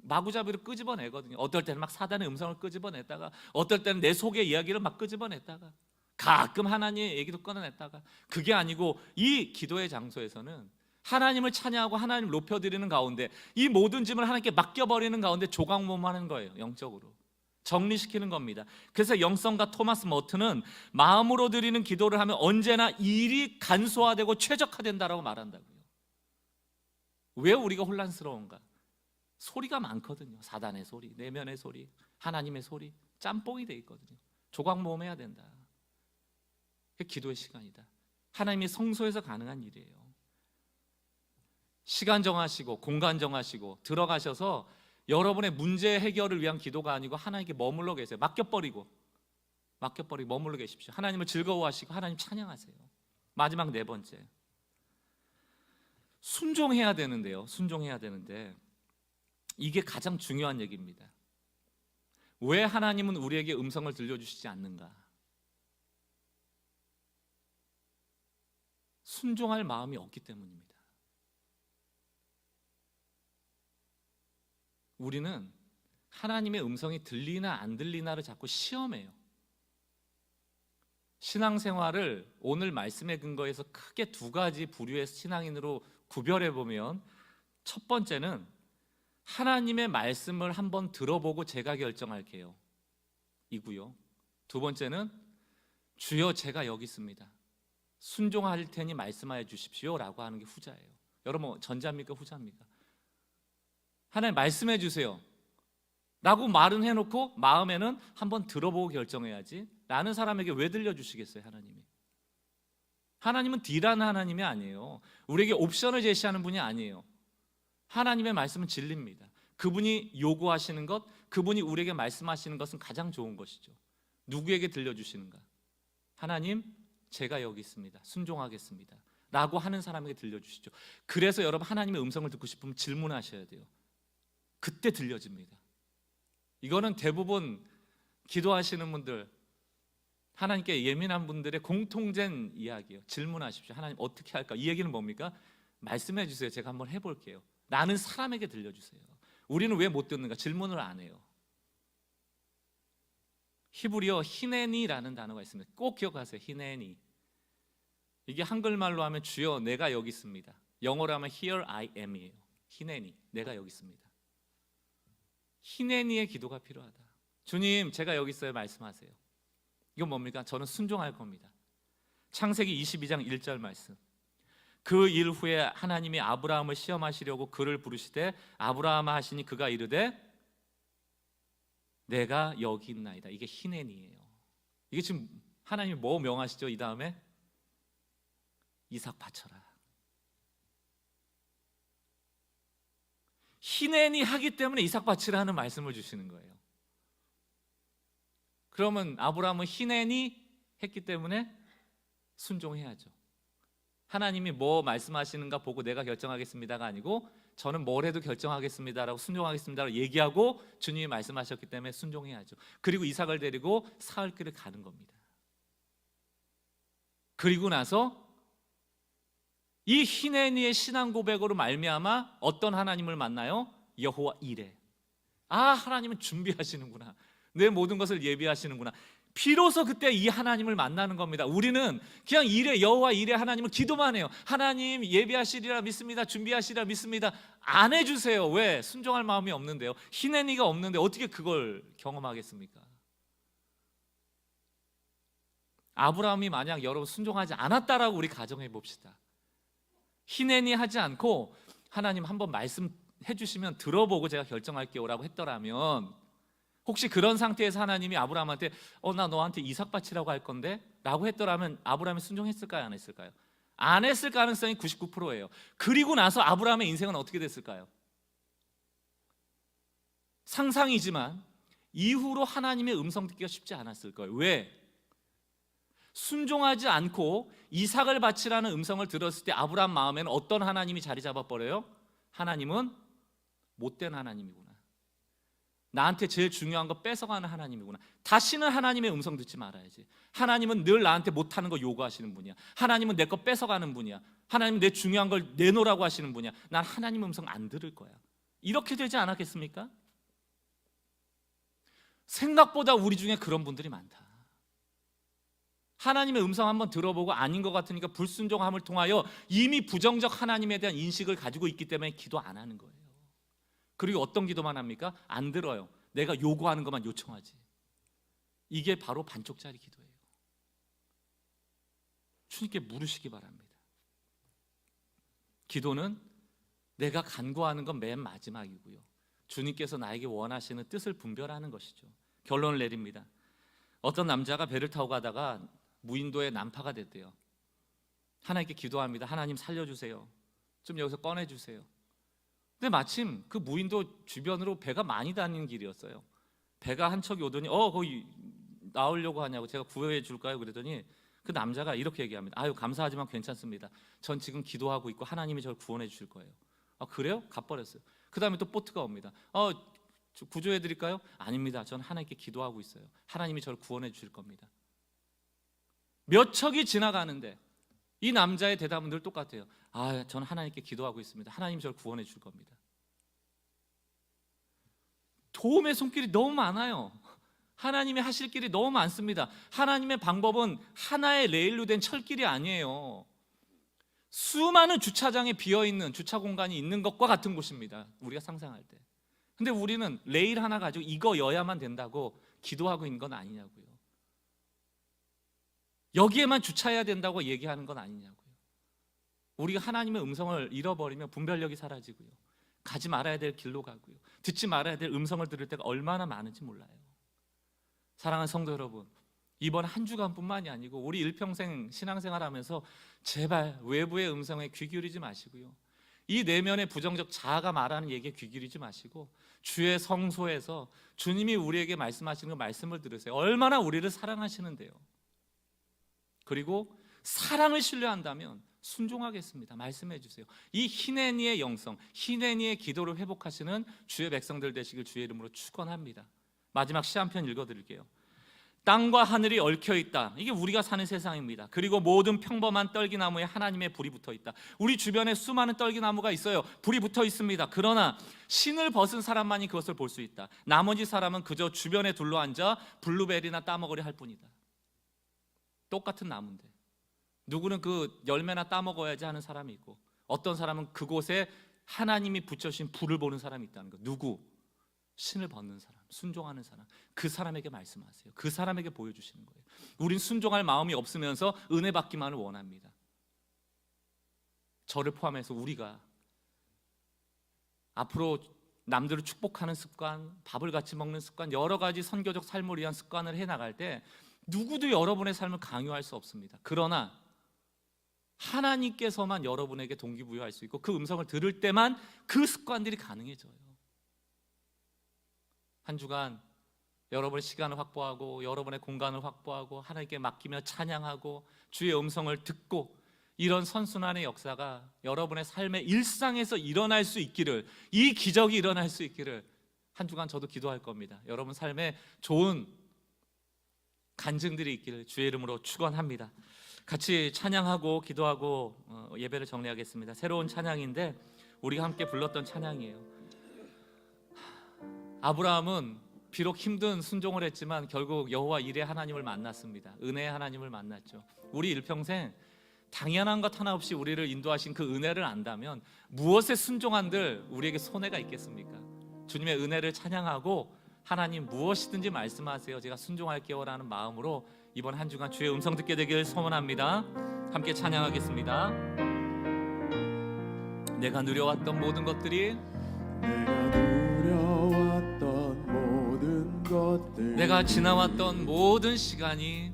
A: 마구잡이로 끄집어내거든요. 어떨 때는 막 사단의 음성을 끄집어냈다가 어떨 때는 내 속의 이야기를 막 끄집어냈다가 가끔 하나님의 얘기도 꺼내냈다가, 그게 아니고 이 기도의 장소에서는 하나님을 찬양하고 하나님을 높여드리는 가운데 이 모든 짐을 하나님께 맡겨버리는 가운데 조각모음하는 거예요. 영적으로 정리시키는 겁니다. 그래서 영성가 토마스 머튼은 마음으로 드리는 기도를 하면 언제나 일이 간소화되고 최적화된다라고 말한다고요. 왜 우리가 혼란스러운가? 소리가 많거든요. 사단의 소리, 내면의 소리, 하나님의 소리, 짬뽕이 돼 있거든요. 조각모음해야 된다. 그게 기도의 시간이다. 하나님이 성소에서 가능한 일이에요. 시간 정하시고 공간 정하시고 들어가셔서 여러분의 문제 해결을 위한 기도가 아니고 하나님께 머물러 계세요. 맡겨버리고 머물러 계십시오. 하나님을 즐거워하시고 하나님 찬양하세요. 마지막 네 번째, 순종해야 되는데요. 순종해야 되는데 이게 가장 중요한 얘기입니다. 왜 하나님은 우리에게 음성을 들려주시지 않는가? 순종할 마음이 없기 때문입니다. 우리는 하나님의 음성이 들리나 안 들리나를 자꾸 시험해요. 신앙생활을 오늘 말씀의 근거에서 크게 두 가지 부류의 신앙인으로 구별해 보면, 첫 번째는 하나님의 말씀을 한번 들어보고 제가 결정할게요 이고요. 두 번째는 주여 제가 여기 있습니다, 순종할 테니 말씀하여 주십시오 라고 하는 게 후자예요. 여러분, 전자입니까 후자입니까? 하나님 말씀해 주세요 라고 말은 해놓고 마음에는 한번 들어보고 결정해야지 라는 사람에게 왜 들려주시겠어요? 하나님이 하나님은 D라는 하나님이 아니에요. 우리에게 옵션을 제시하는 분이 아니에요. 하나님의 말씀은 진리입니다. 그분이 요구하시는 것, 그분이 우리에게 말씀하시는 것은 가장 좋은 것이죠. 누구에게 들려주시는가? 하나님, 제가 여기 있습니다. 순종하겠습니다 라고 하는 사람에게 들려주시죠. 그래서 여러분, 하나님의 음성을 듣고 싶으면 질문하셔야 돼요. 그때 들려집니다. 이거는 대부분 기도하시는 분들, 하나님께 예민한 분들의 공통된 이야기예요. 질문하십시오. 하나님 어떻게 할까? 이 얘기는 뭡니까? 말씀해 주세요. 제가 한번 해볼게요 라는 사람에게 들려주세요. 우리는 왜 못 듣는가? 질문을 안 해요. 히브리어 히네니라는 단어가 있습니다. 꼭 기억하세요. 히네니. 이게 한글말로 하면 주여 내가 여기 있습니다. 영어로 하면 Here I am이에요. 히네니, 내가 여기 있습니다. 히네니의 기도가 필요하다. 주님, 제가 여기 있어요. 말씀하세요. 이건 뭡니까? 저는 순종할 겁니다. 창세기 22장 1절 말씀. 그 일 후에 하나님이 아브라함을 시험하시려고 그를 부르시되 아브라함아 하시니 그가 이르되 내가 여기 있나이다. 이게 히네니예요. 이게 지금 하나님이 뭐 명하시죠? 이 다음에 이삭 바쳐라. 히네니 하기 때문에 이삭 바치라는 말씀을 주시는 거예요. 그러면 아브라함은 히네니 했기 때문에 순종해야죠. 하나님이 뭐 말씀하시는가 보고 내가 결정하겠습니다가 아니고 저는 뭘 해도 결정하겠습니다라고 순종하겠습니다라고 얘기하고 주님이 말씀하셨기 때문에 순종해야죠. 그리고 이삭을 데리고 사흘 길을 가는 겁니다. 그리고 나서 이 히네니의 신앙 고백으로 말미암아 어떤 하나님을 만나요? 여호와 이레. 아, 하나님은 준비하시는구나. 내 모든 것을 예비하시는구나. 비로소 그때 이 하나님을 만나는 겁니다. 우리는 그냥 이레, 여호와 이레 하나님을 기도만 해요. 하나님 예비하시리라 믿습니다. 준비하시리라 믿습니다. 안 해주세요. 왜? 순종할 마음이 없는데요. 히네니가 없는데 어떻게 그걸 경험하겠습니까? 아브라함이 만약 여러분 순종하지 않았다라고 우리 가정해 봅시다. 히네니 하지 않고 하나님 한번 말씀해 주시면 들어보고 제가 결정할게요 라고 했더라면, 혹시 그런 상태에서 하나님이 아브라함한테 나 너한테 이삭 바치라고 할 건데 라고 했더라면 아브라함이 순종했을까요? 안 했을까요? 안 했을 가능성이 99%예요. 그리고 나서 아브라함의 인생은 어떻게 됐을까요? 상상이지만 이후로 하나님의 음성 듣기가 쉽지 않았을 거예요. 왜? 순종하지 않고 이삭을 바치라는 음성을 들었을 때 아브라함 마음에는 어떤 하나님이 자리 잡아버려요? 하나님은 못된 하나님이구나. 나한테 제일 중요한 거 뺏어가는 하나님이구나. 다시는 하나님의 음성 듣지 말아야지. 하나님은 늘 나한테 못하는 거 요구하시는 분이야. 하나님은 내 거 뺏어가는 분이야. 하나님은 내 중요한 걸 내놓으라고 하시는 분이야. 난 하나님 음성 안 들을 거야. 이렇게 되지 않았겠습니까? 생각보다 우리 중에 그런 분들이 많다. 하나님의 음성 한번 들어보고 아닌 것 같으니까 불순종함을 통하여 이미 부정적 하나님에 대한 인식을 가지고 있기 때문에 기도 안 하는 거예요. 그리고 어떤 기도만 합니까? 안 들어요. 내가 요구하는 것만 요청하지. 이게 바로 반쪽짜리 기도예요. 주님께 물으시기 바랍니다. 기도는 내가 간구하는 건 맨 마지막이고요. 주님께서 나에게 원하시는 뜻을 분별하는 것이죠. 결론을 내립니다. 어떤 남자가 배를 타고 가다가 무인도에 난파가 됐대요. 하나님께 기도합니다. 하나님 살려주세요. 좀 여기서 꺼내주세요. 근데 마침 그 무인도 주변으로 배가 많이 다니는 길이었어요. 배가 한 척이 오더니 거기 나오려고 하냐고, 제가 구해해 줄까요? 그랬더니 그 남자가 이렇게 얘기합니다. 아유, 감사하지만 괜찮습니다. 전 지금 기도하고 있고 하나님이 저를 구원해 주실 거예요. 아, 그래요? 가버렸어요. 그 다음에 또 보트가 옵니다. 구조해 드릴까요? 아닙니다. 전 하나님께 기도하고 있어요. 하나님이 저를 구원해 주실 겁니다. 몇 척이 지나가는데 이 남자의 대답은 늘 똑같아요. 아, 저는 하나님께 기도하고 있습니다. 하나님이 저를 구원해 줄 겁니다. 도움의 손길이 너무 많아요. 하나님이 하실 길이 너무 많습니다. 하나님의 방법은 하나의 레일로 된 철길이 아니에요. 수많은 주차장에 비어있는 주차 공간이 있는 것과 같은 곳입니다. 우리가 상상할 때. 근데 우리는 레일 하나 가지고 이거여야만 된다고 기도하고 있는 건 아니냐고요. 여기에만 주차해야 된다고 얘기하는 건 아니냐고요. 우리가 하나님의 음성을 잃어버리면 분별력이 사라지고요. 가지 말아야 될 길로 가고요. 듣지 말아야 될 음성을 들을 때가 얼마나 많은지 몰라요. 사랑하는 성도 여러분, 이번 한 주간뿐만이 아니고 우리 일평생 신앙생활하면서 제발 외부의 음성에 귀 기울이지 마시고요, 이 내면의 부정적 자아가 말하는 얘기에 귀 기울이지 마시고 주의 성소에서 주님이 우리에게 말씀하시는 그 말씀을 들으세요. 얼마나 우리를 사랑하시는데요. 그리고 사랑을 신뢰한다면 순종하겠습니다. 말씀해 주세요. 이 히네니의 영성, 히네니의 기도를 회복하시는 주의 백성들 되시길 주의 이름으로 축원합니다. 마지막 시 한 편 읽어드릴게요. 땅과 하늘이 얽혀 있다. 이게 우리가 사는 세상입니다. 그리고 모든 평범한 떨기나무에 하나님의 불이 붙어 있다. 우리 주변에 수많은 떨기나무가 있어요. 불이 붙어 있습니다. 그러나 신을 벗은 사람만이 그것을 볼 수 있다. 나머지 사람은 그저 주변에 둘러앉아 블루베리나 따먹으려 할 뿐이다. 똑같은 나무인데 누구는 그 열매나 따먹어야지 하는 사람이 있고, 어떤 사람은 그곳에 하나님이 붙여주신 불을 보는 사람이 있다는 거. 누구? 신을 벗는 사람, 순종하는 사람. 그 사람에게 말씀하세요. 그 사람에게 보여주시는 거예요. 우린 순종할 마음이 없으면서 은혜 받기만을 원합니다. 저를 포함해서 우리가 앞으로 남들을 축복하는 습관, 밥을 같이 먹는 습관, 여러 가지 선교적 삶을 위한 습관을 해나갈 때 누구도 여러분의 삶을 강요할 수 없습니다. 그러나 하나님께서만 여러분에게 동기부여할 수 있고 그 음성을 들을 때만 그 습관들이 가능해져요. 한 주간 여러분의 시간을 확보하고 여러분의 공간을 확보하고 하나님께 맡기며 찬양하고 주의 음성을 듣고, 이런 선순환의 역사가 여러분의 삶의 일상에서 일어날 수 있기를, 이 기적이 일어날 수 있기를 한 주간 저도 기도할 겁니다. 여러분 삶에 좋은 간증들이 있기를 주의 이름으로 축원합니다. 같이 찬양하고 기도하고 예배를 정리하겠습니다. 새로운 찬양인데 우리가 함께 불렀던 찬양이에요. 아브라함은 비록 힘든 순종을 했지만 결국 여호와 이레 하나님을 만났습니다. 은혜의 하나님을 만났죠. 우리 일평생 당연한 것 하나 없이 우리를 인도하신 그 은혜를 안다면 무엇에 순종한들 우리에게 손해가 있겠습니까? 주님의 은혜를 찬양하고 하나님 무엇이든지 말씀하세요, 제가 순종할게요 라는 마음으로 이번 한 주간 주의 음성 듣게 되길 소원합니다. 함께 찬양하겠습니다. 내가 누려왔던 모든 것들이, 내가 지나왔던 모든 시간이,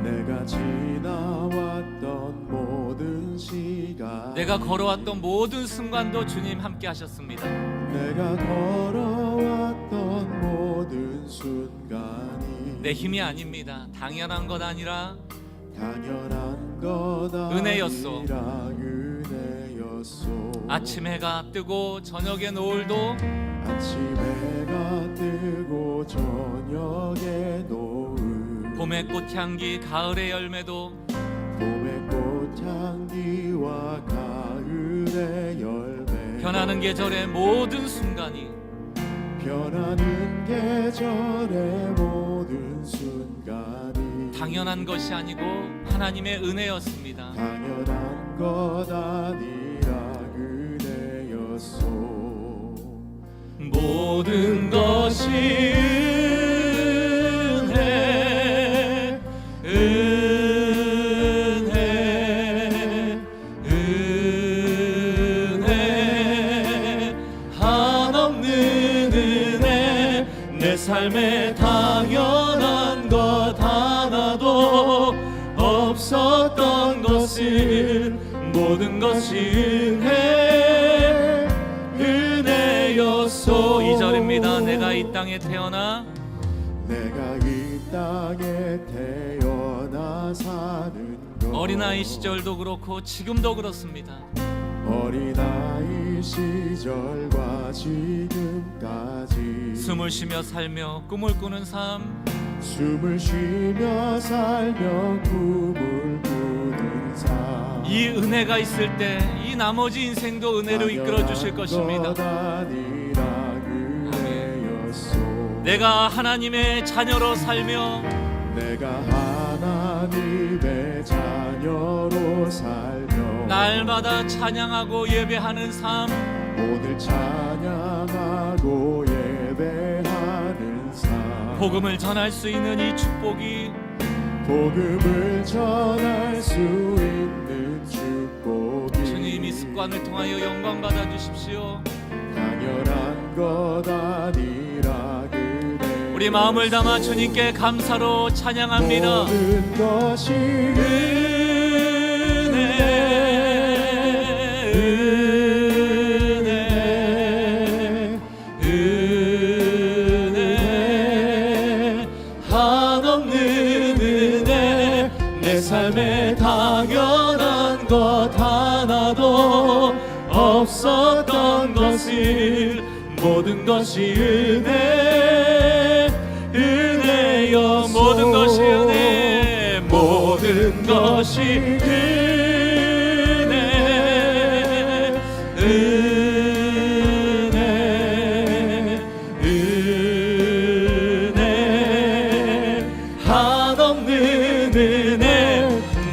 B: 내가 지나왔던 모든 시간,
A: 내가 걸어왔던 모든 순간도 주님 함께 하셨습니다.
B: 내가 걸어왔던 모든 순간이
A: 내 힘이 아닙니다. 당연한 것 아니라
B: 당연한 것
A: 은혜였소.
B: 아니라 은혜였소.
A: 아침 해가 뜨고 저녁에 노을도,
B: 아침 해가 뜨고 저녁에 노을,
A: 봄의 꽃향기 가을의 열매도,
B: 봄의 꽃향기와 가을의 열매,
A: 변하는 계절의 모든 순간이,
B: 변하는 계절의 모든 순간이
A: 당연한 것이 아니고 하나님의 은혜였습니다.
B: 당연한 것 아니라 은혜였소.
A: 모든 것이 은혜, 은혜, 은혜, 한없는 은혜. 내 삶에 당연한 것 하나도 없었던 것은 모든 것이 은혜, 은혜였소. 2절입니다. 내가 이 땅에 태어나,
B: 내가 이 땅에 태어나 사는 것,
A: 어린아이 시절도 그렇고 지금도 그렇습니다.
B: 어린아이 시절과 지금까지
A: 숨을 쉬며 살며 꿈을 꾸는 삶,
B: 숨을 쉬며 살며 꿈을 꾸는 삶,
A: 이 은혜가 있을 때 이 나머지 인생도 은혜로 이끌어 주실 것입니다. 내가 하나님의 자녀로 살며,
B: 내가 하나님의 자녀로 살며
A: 날마다 찬양하고 예배하는 삶,
B: 오늘 찬양하고 예배하는 삶,
A: 복음을 전할 수 있는 이 축복이,
B: 복음을 전할 수 있는 축복이
A: 주님 이 습관을 통하여 영광 받아 주십시오.
B: 당연한 것 아니라
A: 우리 마음을 담아 주님께 감사로 찬양합니다.
B: 모든 것이
A: 은혜 한없는 은혜 내 삶에 당연한 것 하나도 없었던 것을 모든 것이 은혜여 모든 것이 은혜 모든 것이 은혜 한없는 은혜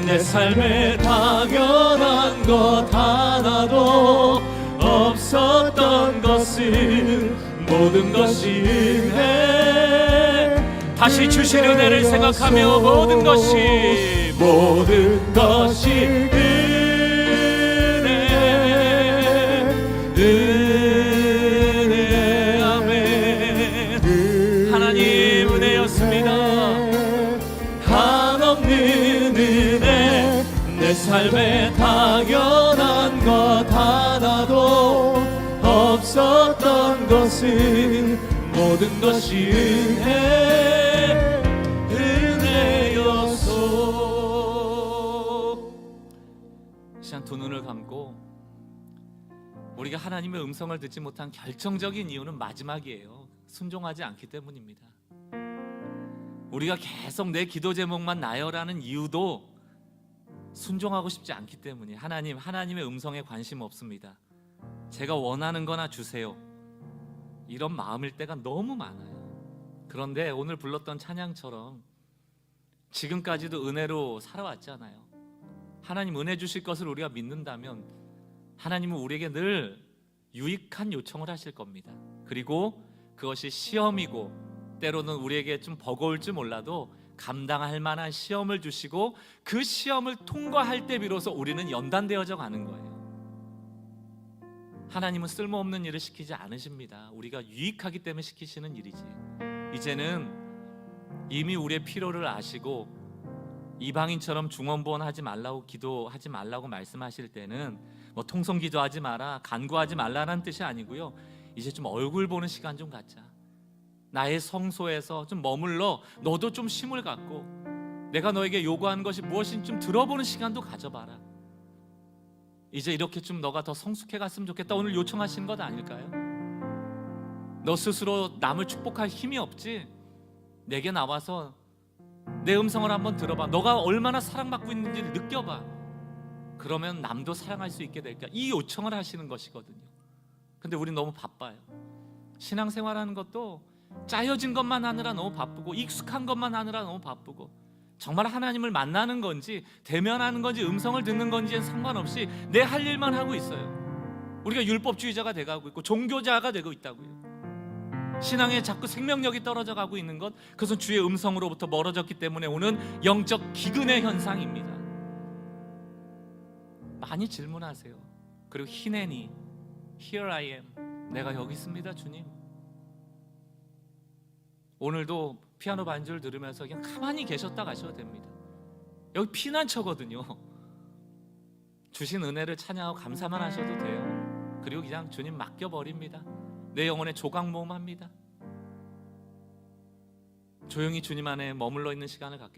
A: 내 삶에 당연한 것 하나도 없었던 것은 모든 것이 은혜 다시 주신 은혜를 생각하며 모든 것이 은혜 아멘 하나님 은혜였습니다. 한없는 은혜 내 삶에 당연한 것 하나도 없었던 것은 모든 것이 은혜였소. 시간 두 눈을 감고 우리가 하나님의 음성을 듣지 못한 결정적인 이유는 마지막이에요. 순종하지 않기 때문입니다. 우리가 계속 내 기도 제목만 나열하는 이유도 순종하고 싶지 않기 때문에 하나님의 음성에 관심 없습니다. 제가 원하는 거나 주세요. 이런 마음일 때가 너무 많아요. 그런데 오늘 불렀던 찬양처럼 지금까지도 은혜로 살아왔잖아요. 하나님 은혜 주실 것을 우리가 믿는다면 하나님은 우리에게 늘 유익한 요청을 하실 겁니다. 그리고 그것이 시험이고 때로는 우리에게 좀 버거울지 몰라도 감당할 만한 시험을 주시고 그 시험을 통과할 때 비로소 우리는 연단되어져 가는 거예요. 하나님은 쓸모없는 일을 시키지 않으십니다. 우리가 유익하기 때문에 시키시는 일이지. 이제는 이미 우리의 필요를 아시고 이방인처럼 중언부언하지 말라고 기도하지 말라고 말씀하실 때는 뭐 통성기도하지 마라, 간구하지 말라는 뜻이 아니고요. 이제 좀 얼굴 보는 시간 좀 갖자. 나의 성소에서 좀 머물러 너도 좀 쉼을 갖고 내가 너에게 요구하는 것이 무엇인지 좀 들어보는 시간도 가져봐라. 이제 이렇게 좀 너가 더 성숙해 갔으면 좋겠다 오늘 요청하시는 것 아닐까요? 너 스스로 남을 축복할 힘이 없지? 내게 나와서 내 음성을 한번 들어봐. 너가 얼마나 사랑받고 있는지를 느껴봐. 그러면 남도 사랑할 수 있게 될까? 이 요청을 하시는 것이거든요. 근데 우리 너무 바빠요. 신앙생활하는 것도 짜여진 것만 하느라 너무 바쁘고 익숙한 것만 하느라 너무 바쁘고 정말 하나님을 만나는 건지 대면하는 건지 음성을 듣는 건지엔 상관없이 내 할 일만 하고 있어요. 우리가 율법주의자가 돼가고 있고 종교자가 되고 있다고요. 신앙에 자꾸 생명력이 떨어져 가고 있는 것, 그것은 주의 음성으로부터 멀어졌기 때문에 오는 영적 기근의 현상입니다. 많이 질문하세요. 그리고 히네니 Here I am, 내가 여기 있습니다 주님. 오늘도 피아노 반주를 들으면서 그냥 가만히 계셨다 가셔도 됩니다. 여기 피난처거든요. 주신 은혜를 찬양하고 감사만 하셔도 돼요. 그리고 그냥 주님 맡겨버립니다. 내 영혼의 조각모음합니다. 조용히 주님 안에 머물러 있는 시간을 갖겠습니다.